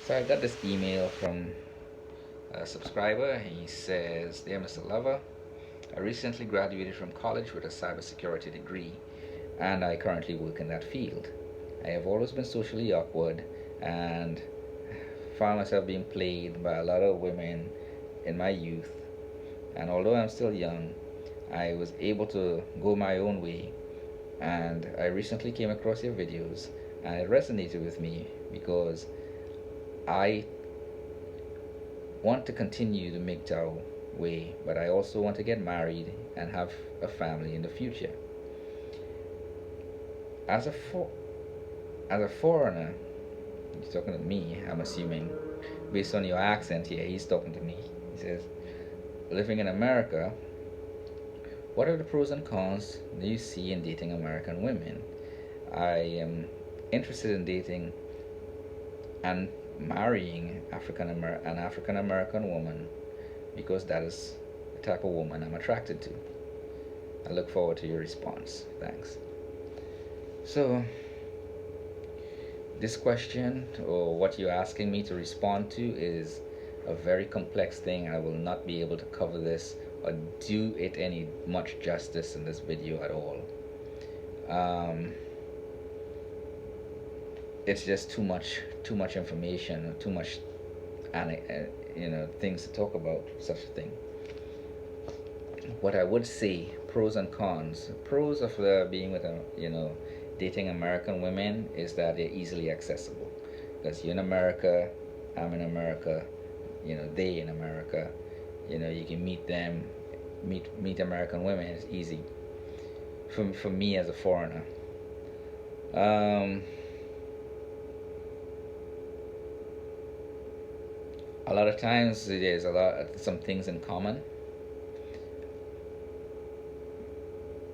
So I got this email from a subscriber. He says, "Dear Mr. Lover, I recently graduated from college with a cybersecurity degree, and I currently work in that field. I have always been socially awkward and found myself being played by a lot of women in my youth. And although I'm still young, I was able to go my own way. And I recently came across your videos, and it resonated with me because I want to continue the MGTOW way, but I also want to get married and have a family in the future. As a as a foreigner, he's talking to me, I'm assuming, based on your accent here, he's talking to me. He says, living in America, what are the pros and cons do you see in dating American women? I am interested in dating and marrying an African American woman because that is the type of woman I'm attracted to. I look forward to your response. Thanks." So, this question, or what you're asking me to respond to, is a very complex thing. I will not be able to cover this or do it any much justice in this video at all. It's just too much information, too much, things to talk about such a thing. What I would say, pros and cons. Pros of being with dating American women is that they're easily accessible, because you're in America, I'm in America, they in America. You can meet them, meet American women. It's easy for me as a foreigner. A lot of times there's some things in common,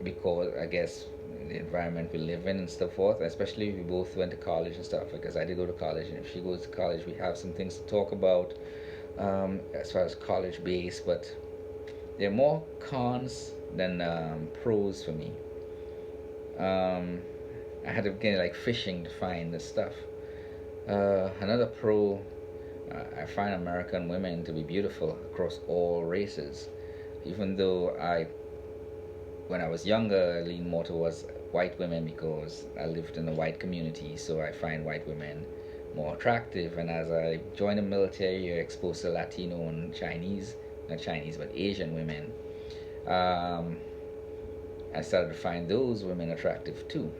because I guess the environment we live in and so forth, especially if we both went to college and stuff, because I did go to college, and if she goes to college, we have some things to talk about as far as college base, but there are more cons than pros for me. I had to get like fishing to find this stuff. Another pro, I find American women to be beautiful across all races, even though when I was younger, I leaned more towards white women because I lived in a white community, so I find white women more attractive. And as I joined the military, you're exposed to Latino and not Chinese, but Asian women. I started to find those women attractive too,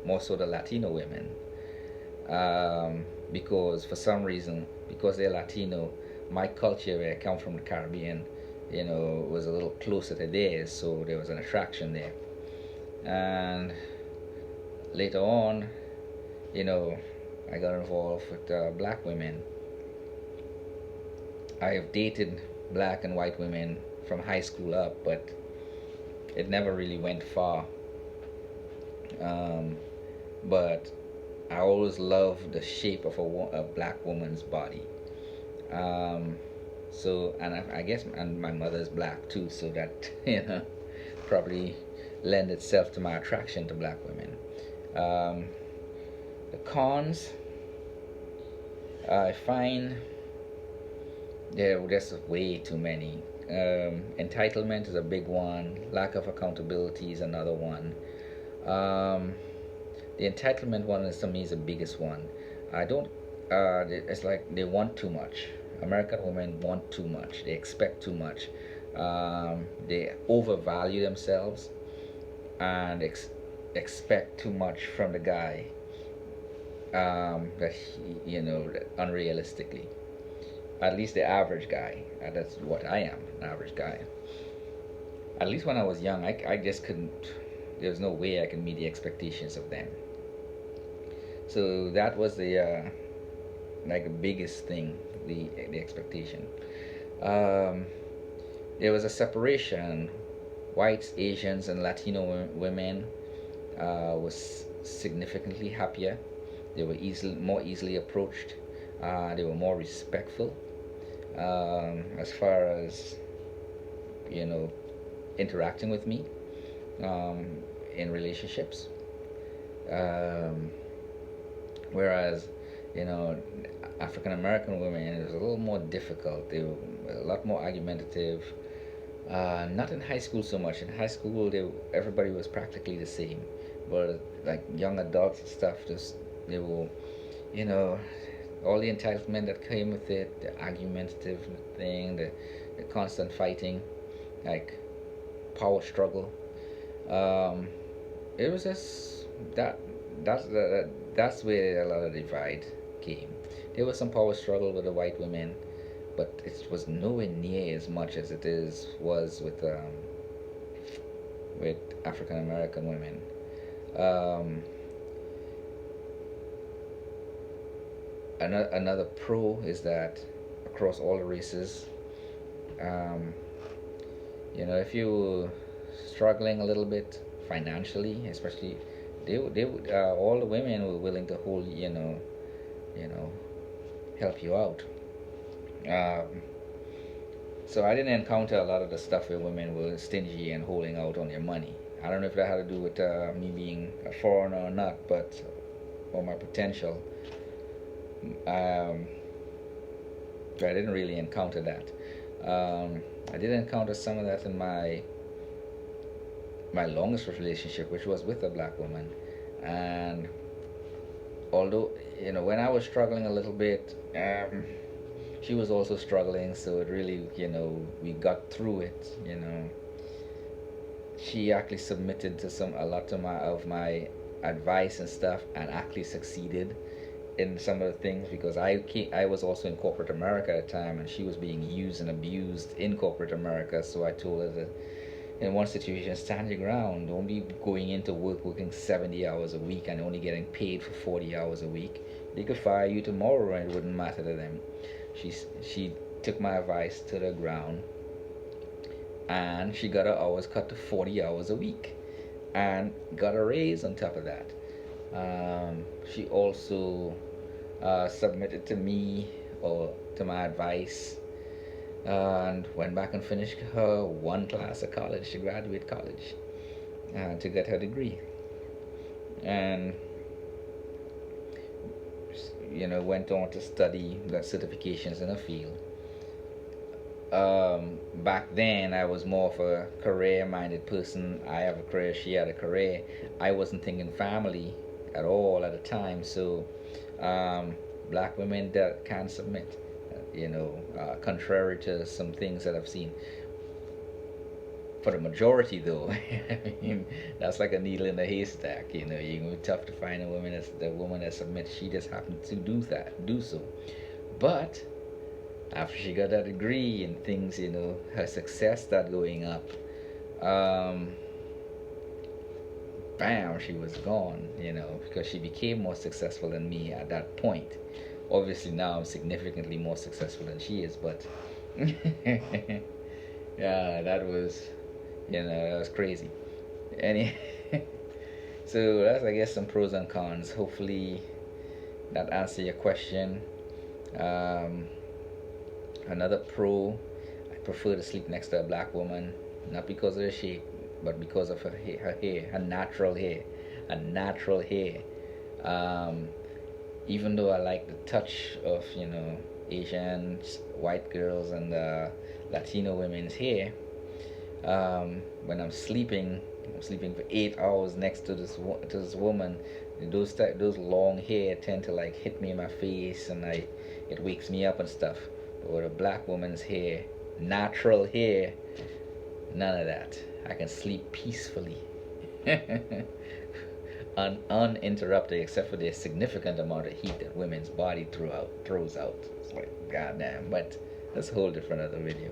more so the Latino women, because for some reason, because they're Latino, my culture, where I come from, the Caribbean, was a little closer to theirs, so there was an attraction there. And later on, I got involved with black women. I have dated black and white women from high school up, but it never really went far. But I always loved the shape of a black woman's body. So, and I guess, and my mother's black too, so that probably lend itself to my attraction to black women. The cons, I find there are just way too many. Entitlement is a big one. Lack of accountability is another one. The entitlement one is, to me, is the biggest one. I don't. It's like they want too much. American women want too much. They expect too much. They overvalue themselves and expect too much from the guy. That unrealistically. At least the average guy. That's what I am, an average guy. At least when I was young, I just couldn't. There was no way I could meet the expectations of them. So that was the biggest thing, the expectation. There was a separation. Whites, Asians, and Latino women was significantly happier. They were more easily approached. They were more respectful as far as interacting with me in relationships. Whereas you know, African American women, it was a little more difficult. They were a lot more argumentative. Not in high school so much. In high school, everybody was practically the same, but like young adults and stuff, just they were, you know, all the entitlement that came with it, the argumentative thing, the constant fighting, like power struggle. Um, it was just that that's where a lot of divide came. There was some power struggle with the white women, but it was nowhere near as much as it is was with African American women. Um, another pro is that across all the races, um, if you were struggling a little bit financially, especially, all the women were willing to hold, you know, help you out. Um, so I didn't encounter a lot of the stuff where women were stingy and holding out on their money. I don't know if that had to do with me being a foreigner or not, but or my potential. Um, but I didn't really encounter that. I did encounter some of that in my longest relationship, which was with a black woman, and although when I was struggling a little bit, she was also struggling, so it really, we got through it. She actually submitted to a lot of my advice and stuff, and actually succeeded in some of the things, because I was also in corporate America at the time, and she was being used and abused in corporate America. So I told her that in one situation, stand your ground. Don't be going into work working 70 hours a week and only getting paid for 40 hours a week. They could fire you tomorrow and it wouldn't matter to them. She took my advice to the ground, and she got her hours cut to 40 hours a week and got a raise on top of that. She also submitted to me or to my advice, and went back and finished her one class of college to graduate college, to get her degree, and went on to study, got certifications in her field. Back then I was more of a career minded person. I have a career, she had a career. I wasn't thinking family at all at the time, so black women that can submit, contrary to some things that I've seen. For the majority, though, I mean, that's like a needle in a haystack. You're gonna be tough to find a woman that submits. She just happened to do so. But after she got that degree and things, her success started going up. Bam, she was gone. Because she became more successful than me at that point. Obviously now I'm significantly more successful than she is, but yeah, that was crazy. Any So that's, I guess, some pros and cons. Hopefully that answer your question. Um, Another pro, I prefer to sleep next to a black woman, not because of the shape, but because of her natural hair, Um, Even though I like the touch of Asian white girls and Latino women's hair, when I'm sleeping for 8 hours next to this woman. Those long hair tend to like hit me in my face, and it wakes me up and stuff. But with a black woman's hair, natural hair, none of that. I can sleep peacefully. Uninterrupted, except for the significant amount of heat that women's body throws out. It's like, goddamn. But that's a whole different other video.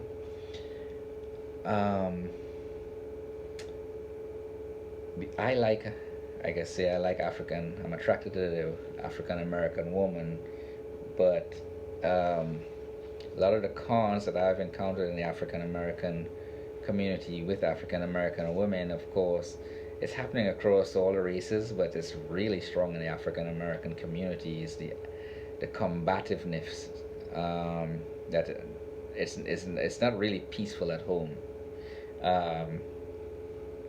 Um, I like African. I'm attracted to the African American woman, but a lot of the cons that I've encountered in the African American community with African American women, of course, it's happening across all the races, but it's really strong in the African American community. Is the combativeness, that it's not really peaceful at home, um,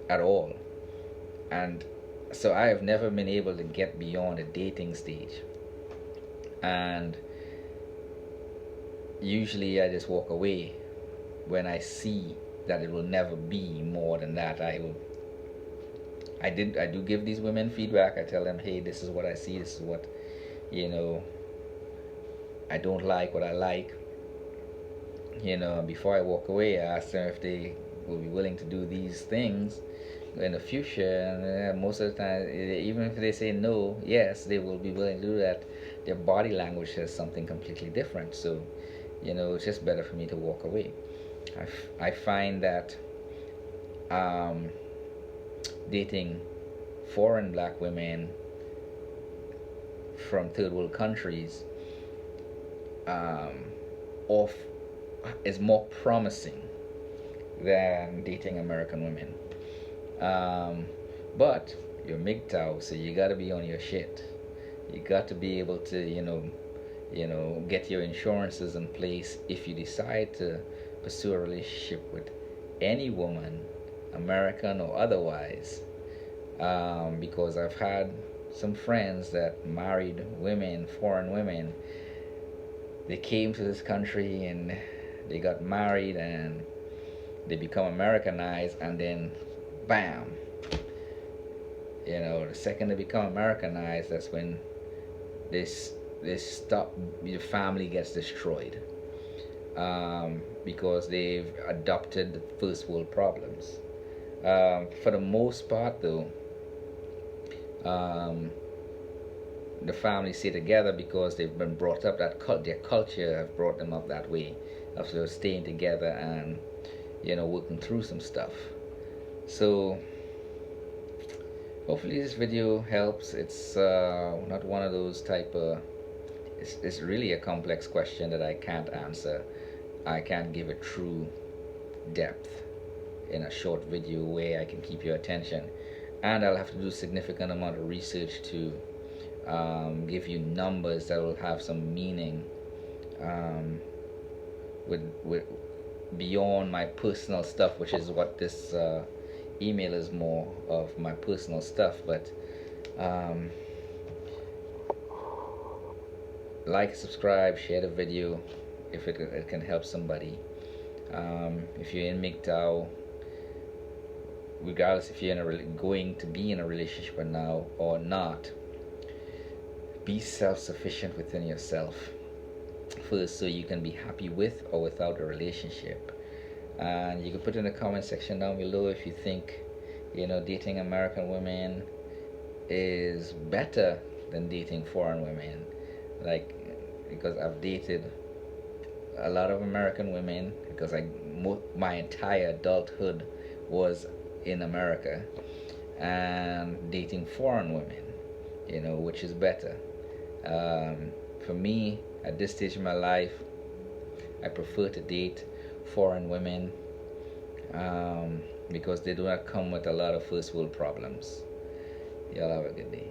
at all, and so I have never been able to get beyond the dating stage. And usually I just walk away when I see that it will never be more than that. I do give these women feedback. I tell them, hey, this is what I see, this is what, you know, I don't like, what I like. Before I walk away, I ask them if they will be willing to do these things in the future. And most of the time, even if they say no, yes, they will be willing to do that. Their body language says something completely different. So, it's just better for me to walk away. I find that dating foreign black women from third world countries of is more promising than dating American women. But you're MGTOW, so you got to be on your shit. You got to be able to, get your insurances in place if you decide to pursue a relationship with any woman, American or otherwise. Because I've had some friends that married women, foreign women. They came to this country and they got married and they become Americanized, and then bam, the second they become Americanized, that's when this stop, the family gets destroyed, because they've adopted the first world problems. For the most part, though, the family stay together because they've been brought up their culture have brought them up that way, of sort of staying together and working through some stuff. So hopefully this video helps. It's not one of those type of it's really a complex question that I can't answer. I can't give it true depth in a short video where I can keep your attention, and I'll have to do a significant amount of research to give you numbers that will have some meaning, with beyond my personal stuff, which is what this email is more of, my personal stuff. But like, subscribe, share the video if it can help somebody. If you're in MGTOW, regardless if you're going to be in a relationship now or not, be self-sufficient within yourself first, so you can be happy with or without a relationship. And you can put in the comment section down below if you think dating American women is better than dating foreign women. Because I've dated a lot of American women, because my entire adulthood was in America, and dating foreign women, which is better. For me, at this stage of my life, I prefer to date foreign women, because they do not come with a lot of first world problems. Y'all have a good day.